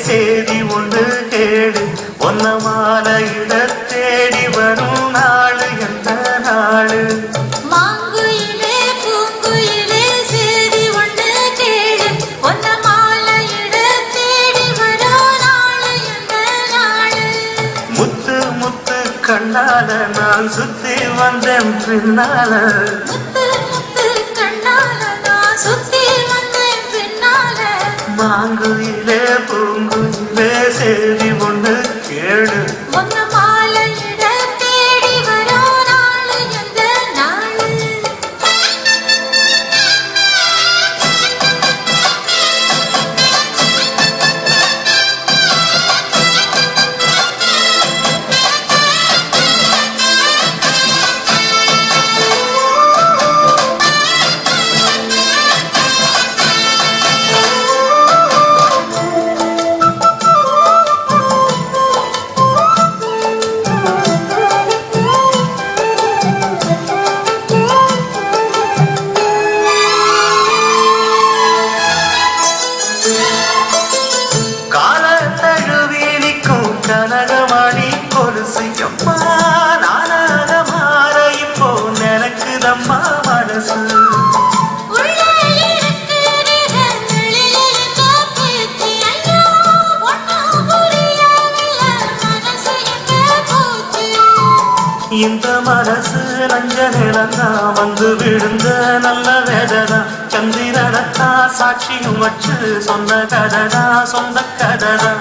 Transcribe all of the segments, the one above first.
சேதி ஒன்று கேடு ஒன்ன மாலையிட தேடி வரும் நாளு எந்த நாளு மாங்குயிலே பூங்குயிலே சேதி ஒன்று கேடு ஒன்ன மாலையிட தேடி வரும் நாளு எந்த நாளு முத்து முத்து கண்ணால நான் சுத்தி வந்தேன் பின்னால முத்து முத்து கண்ணால நான் சுத்தி வந்தேன் பின்னால மாங்குயிலே பூங்குயிலே சேதி ஒன்று கேடு ஒன்ன மாலையிட தேடி வரும் நாளு எந்த நாளு கனகமணி கொலுசு அம்மா நானாக மாற இப்போ நினைக்குதம்மா மனசு இந்த மனசு நஞ்ச நிலந்தா வந்து விழுந்த நல்ல வேதனா சந்திரனத்தா சாட்சியும் வச்சு சொன்ன கதனா சொந்த கதனா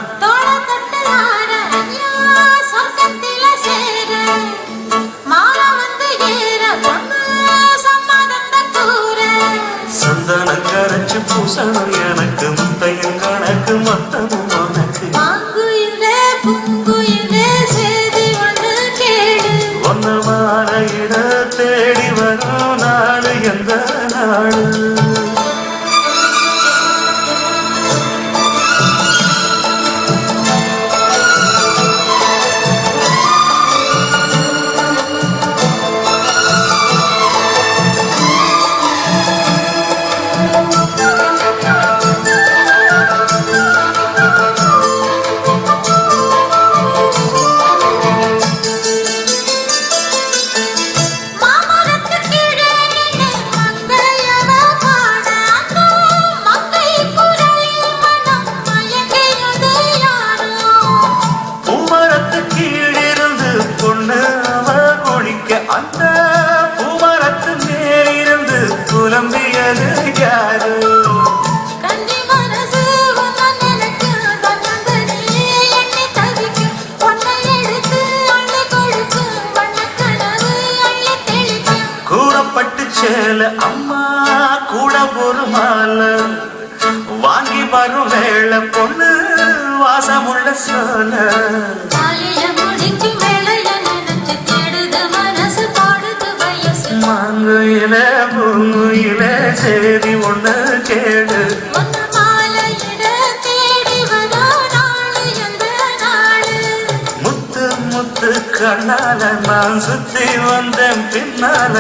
சந்தனம் கரைச்சு பூசணும் எனக்கு முத்தையும் கணக்கு மொத்தமும் உனக்கு மாங்குயிலே பூங்குயிலே சேதி ஒன்று கேடு ஒன்ன மாலையிட தேடி வரும் நாடு எந்த நாடு அந்த பூமரத்து மேலிருந்து புலம்பியது யாரு கண்டி மனசு எனக்கு எண்ணி தவிக்கும் பொண்ணை எடுத்து அள்ளி கொடுக்கும் வண்ணக்கனவு அள்ளி தெளிக்கும் கூடப்பட்டு சேல அம்மா கூட ஒரு மாலை வாங்கி வரும் வேளை பொண்ணு வாசமுள்ள சோல மாங்குயிலே பூங்குயிலே சேதி ஒன்று கேடு முத்து முத்து கண்ணால நான் சுத்தி வந்தேன் பின்னால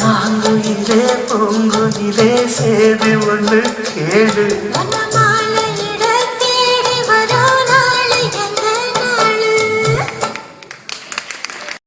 மாங்குயிலே பூங்குயிலே சேதி ஒன்று கேடு